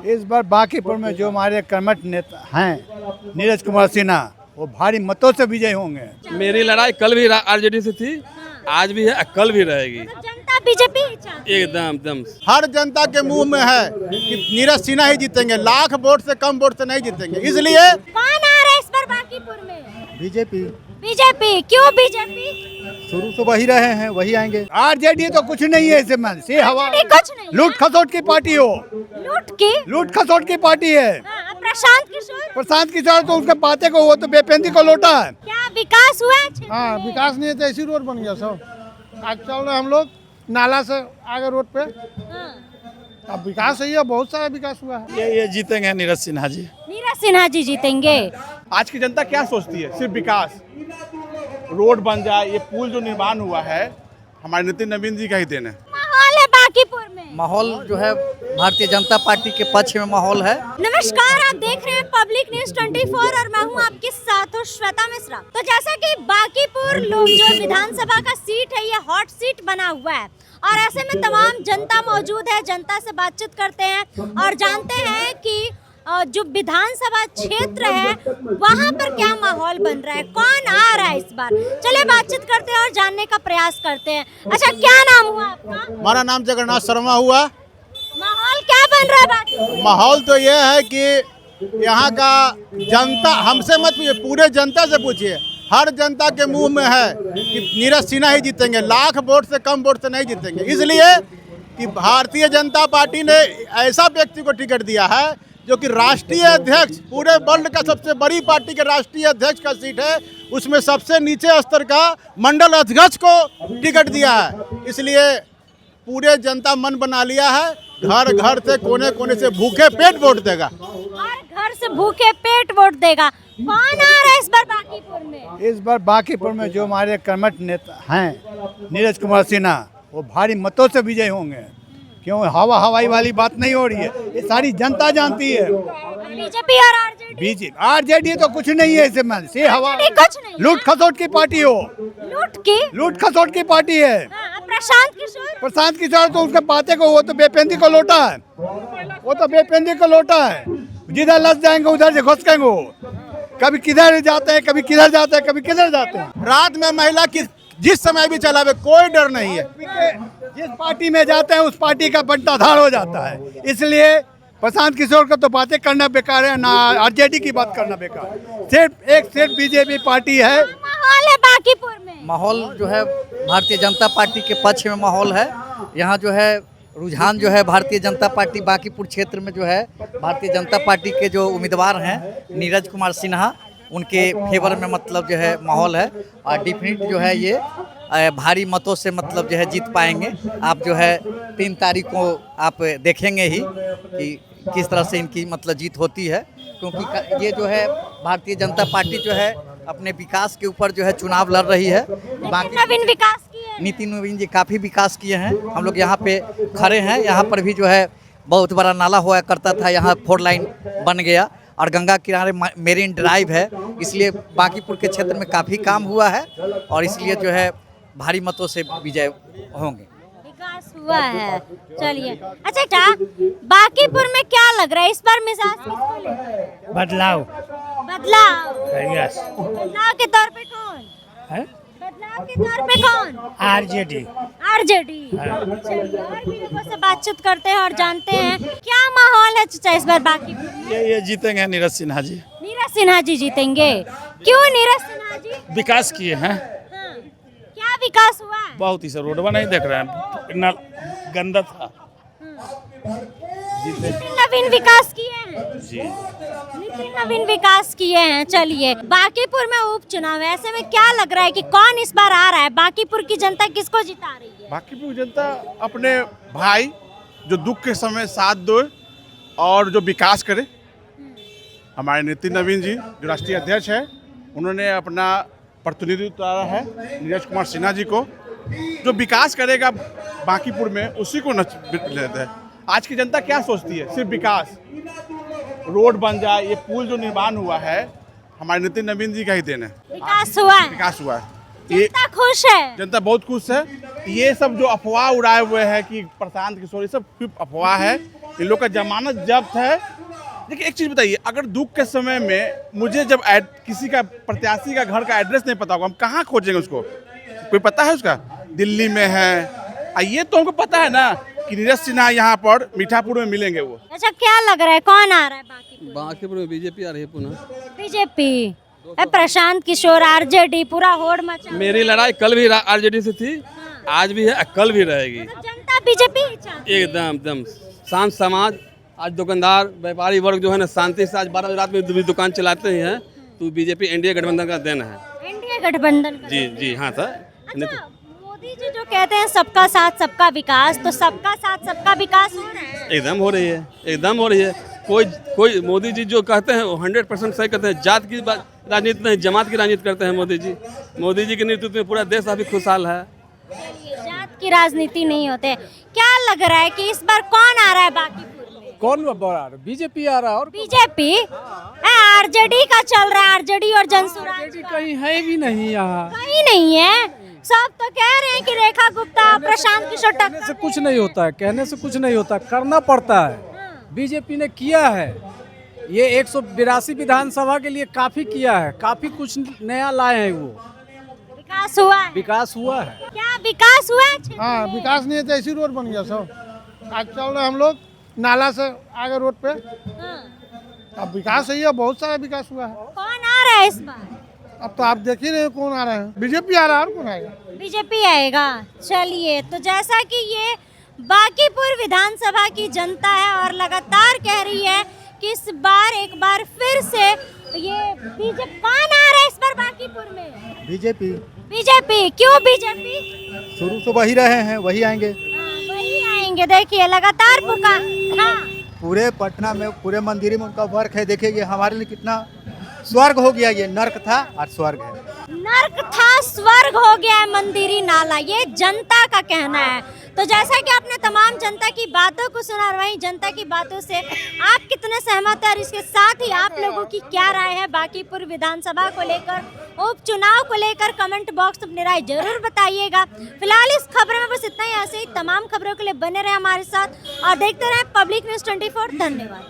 इस बार बांकीपुर में जो हमारे कर्मठ नेता हैं नीरज कुमार सिन्हा, वो भारी मतों से विजय होंगे। मेरी लड़ाई कल भी आरजेडी से थी, आज भी है, कल भी रहेगी। जनता बीजेपी एकदम एकदम हर जनता के मुंह में है कि नीरज सिन्हा ही जीतेंगे, लाख वोट से कम वोट से नहीं जीतेंगे। इसलिए कौन आ रहा है इस बार बांकीपुर में? बीजेपी। बीजेपी क्यों बीजेपी? शुरू से वही रहे हैं, वही आएंगे। आरजेडी तो कुछ नहीं है, इसे मन से हवा कुछ नहीं, लूट खसोट की पार्टी हो, लूट खसोट की पार्टी है। प्रशांत किशोर तो उसके बातें को, वो तो बेपेंदी को लौटा है। क्या विकास हुआ है? हाँ, विकास नहीं है तो ऐसी रोड बन गया सब। आज चल रहे हम लोग नाला से आगे रोड पे, अब विकास है, बहुत सारा विकास हुआ है। ये जीतेंगे नीरज सिन्हा जी। नीरज सिन्हा जी जीतेंगे। आज की जनता क्या सोचती है? सिर्फ विकास, रोड बन जाए, ये पुल जो निर्माण हुआ है हमारे नितिन नवीन जी का ही देन है। माहौल है बांकीपुर में, माहौल जो है भारतीय जनता पार्टी के पक्ष में माहौल है। नमस्कार, आप देख रहे हैं पब्लिक न्यूज 24 और मैं हूं आपके साथ हूं श्वेता मिश्रा। तो जैसा कि बांकीपुर लोग जो विधानसभा का सीट है, ये हॉट सीट बना हुआ है और ऐसे में तमाम जनता मौजूद है। जनता से बातचीत करते हैं और जानते हैं कि जो विधानसभा क्षेत्र है वहाँ पर क्या माहौल बन रहा है, कौन आ रहा है इस बार। चलिए बातचीत करते हैं और जानने का प्रयास करते हैं। अच्छा, क्या नाम हुआ आपका? हमारा नाम जगन्नाथ शर्मा हुआ। माहौल क्या बन रहा है बाकी? माहौल तो ये है कि यहाँ का जनता, हमसे मत पूछिए, पूरे जनता से पूछिए, हर जनता के मुंह में है कि नीरज सिन्हा ही जीतेंगे, लाख वोट से कम वोट से नहीं जीतेंगे। इसलिए कि भारतीय जनता पार्टी ने ऐसा व्यक्ति को टिकट दिया है जो कि राष्ट्रीय अध्यक्ष, पूरे वर्ल्ड का सबसे बड़ी पार्टी के राष्ट्रीय अध्यक्ष का सीट है, उसमें सबसे नीचे स्तर का मंडल अध्यक्ष को टिकट दिया है। इसलिए पूरे जनता मन बना लिया है, घर घर से, कोने कोने से भूखे पेट वोट देगा। हर घर से भूखे पेट वोट देगा। कौन आ रहा है इस बार बांकीपुर में? इस बार बांकीपुर में जो हमारे कर्मठ नेता हैं नीरज कुमार सिन्हा, वो भारी मतों से विजय होंगे। क्यों हवाई वाली बात नहीं हो रही है, ये सारी जनता जानती है। बीजेपी और आरजेडी? आरजेडी तो कुछ नहीं है, इसे मन से हवा कुछ नहीं, लूट खसोट की पार्टी हो, लूट खसोट की पार्टी है। प्रशांत किशोर तो उसके बातें को, वो तो बेपेंदी को लौटा है, वो तो बेपेंदी को लौटा है। जिधर लग जाएंगे उधर से घुसकेंगे, कभी किधर जाते हैं, कभी किधर जाते हैं, कभी किधर जाते हैं। रात में महिला की जिस समय भी चलावे, कोई डर नहीं है। जिस पार्टी में जाते हैं उस पार्टी का बंटाधार हो जाता है। इसलिए प्रशांत किशोर का तो बातें करना बेकार है, ना आरजेडी की बात करना बेकार है। सिर्फ बीजेपी पार्टी है। माहौल है बांकीपुर में, माहौल जो है भारतीय जनता पार्टी के पक्ष में माहौल है। यहाँ जो है रुझान जो है भारतीय जनता पार्टी बांकीपुर क्षेत्र में जो है भारतीय जनता पार्टी के जो उम्मीदवार हैं नीरज कुमार सिन्हा, उनके फेवर में मतलब जो है माहौल है और डिफिनिट जो है ये भारी मतों से मतलब जो है जीत पाएंगे। आप जो है 3 तारीख को आप देखेंगे ही कि किस तरह से इनकी मतलब जीत होती है, क्योंकि ये जो है भारतीय जनता पार्टी जो है अपने विकास के ऊपर जो है चुनाव लड़ रही है। बाकी नवीन विकास किए, नितिन नवीन जी काफ़ी विकास किए हैं। हम लोग यहाँ पे खड़े हैं, यहाँ पर भी जो है बहुत बड़ा नाला हुआ करता था, यहाँ 4 लाइन बन गया और गंगा किनारे मेरीन ड्राइव है। इसलिए बांकीपुर के क्षेत्र में काफ़ी काम हुआ है और इसलिए जो है भारी मतों से विजय होंगे। विकास हुआ है। चलिए, अच्छा बांकीपुर में क्या लग रहा है इस बार मिजाज किसको लेकर? बदलाव। बदलाव के तौर पे कौन है? बदलाव के तौर पे कौन? आरजेडी। चलिए, और भी लोगों से बातचीत करते हैं और जानते हैं क्या माहौल है चाचा इस बार बांकीपुर में। ये जीतेंगे नीरज सिन्हा जी। नीरज सिन्हा जी जीतेंगे। क्यों नीरज सिन्हा जी? विकास किए हैं, क्या विकास हुआ है? बहुत ही। रोड नहीं देख रहे हैं, इतना गंदा था। नितिन नवीन विकास किए हैं जी, नितिन नवीन विकास किए हैं। चलिए, बांकीपुर में उपचुनाव है, ऐसे में क्या लग रहा है कि कौन इस बार आ रहा है? बांकीपुर की जनता किसको जिता रही है? बांकीपुर जनता अपने भाई जो दुख के समय साथ दो और जो विकास करे, हमारे नितिन नवीन जी जो राष्ट्रीय अध्यक्ष है, उन्होंने अपना प्रतिनिधि उतारा है नीरज कुमार सिन्हा जी को, जो विकास करेगा बांकीपुर में उसी को लेते हैं। आज की जनता क्या सोचती है? सिर्फ विकास, रोड बन जाए, ये पुल जो निर्माण हुआ है हमारे नितिन नवीन जी का ही देन है। विकास हुआ है, विकास हुआ है, जनता खुश है, जनता बहुत खुश है। ये सब जो अफवाह उड़ाए हुए हैं कि प्रशांत किशोर, ये सब अफवाह है। इन लोग का जमानत जब्त है। देखिए एक चीज़ बताइए, अगर दुख के समय में मुझे जब किसी का प्रत्याशी का घर का एड्रेस नहीं पता होगा, हम कहाँ खोजेंगे उसको? कोई पता है उसका? दिल्ली में है। ये तो हमको पता है ना कि नीरज सिन्हा यहाँ पर मीठापुर में मिलेंगे वो। अच्छा, क्या लग रहा है कौन आ रहा है बाकीपुर? बांकीपुर में बीजेपी आ रही है पुनः। बीजेपी, प्रशांत किशोर, आरजेडी, पूरा होड़ मचा। मेरी लड़ाई कल भी आरजेडी से थी, आज भी है, कल भी रहेगी। मतलब जनता बीजेपी ही चाहती है। एकदम शांत समाज। आज दुकानदार व्यापारी वर्ग जो है ना शांति से आज 12 बजे रात में दुकान चलाते ही हैं, तो बीजेपी एनडीए गठबंधन का देन है। एनडीए गठबंधन का। जी हाँ सर। अच्छा, मोदी जी जो कहते हैं सबका साथ सबका विकास, तो सबका साथ सबका विकास हो रहा है? एकदम हो रही है, एकदम हो रही है। कोई मोदी जी जो कहते हैं वो 100% सही कहते हैं। जात की राजनीति नहीं, जमात की राजनीति करते हैं मोदी जी। मोदी जी के नेतृत्व में पूरा देश अभी खुशहाल है। जात की राजनीति नहीं होते। क्या लग रहा है कि इस बार कौन आ रहा है बाकीपुर में? कौन बड़ा? बीजेपी आ रहा है। और बीजेपी? आरजेडी का चल रहा है, आरजेडी और जनसुराज का। कहीं है भी नहीं यहाँ, कहीं नहीं है। सब तो कह रहे हैं कि रेखा गुप्ता, प्रशांत किशोर कहने से कुछ नहीं होता है, कहने से कुछ नहीं होता, करना पड़ता है। बीजेपी ने किया है, ये 182 विधानसभा के लिए काफी किया है, काफी कुछ नया लाए हैं। वो विकास हुआ है। विकास हुआ है। क्या विकास हुआ है? हाँ, विकास नहीं है तो ऐसी रोड बन गया सब। आज चल रहे हम लोग नाला से आगे रोड पे। अब विकास है, बहुत सारा विकास हुआ है। कौन आ रहा है इस बार? अब तो आप देख ही रहे हैं कौन आ रहे हैं। बीजेपी आ रहा है, और कौन आएगा? बीजेपी आएगा। चलिए, तो जैसा कि ये बांकीपुर विधानसभा की जनता है और लगातार कह रही है कि इस बार एक बार फिर से ये बीजेपी। कौन आ रहा है इस बार बांकीपुर में? बीजेपी। बीजेपी। क्यों बीजेपी? शुरू तो वही रहे हैं, वही आएंगे। वही आएंगे। देखिए लगातार पुकार। हाँ, पूरे पटना में, पूरे मंदिर में उनका वर्क है। देखिए ये हमारे लिए कितना स्वर्ग हो गया। ये नर्क था और स्वर्ग है। नर्क था, स्वर्ग हो गया है मंदिरी नाला। ये जनता का कहना है। तो जैसा कि आपने तमाम जनता की बातों को सुना, और वहीं जनता की बातों से आप कितने सहमत हैं और इसके साथ ही आप लोगों की क्या राय है बांकीपुर विधानसभा को लेकर, उपचुनाव को लेकर, कमेंट बॉक्स में अपनी राय जरूर बताइएगा। फिलहाल इस खबर में बस इतना ही। ऐसे ही तमाम खबरों के लिए बने रहे हमारे साथ और देखते रहे पब्लिक न्यूज़ 24। धन्यवाद।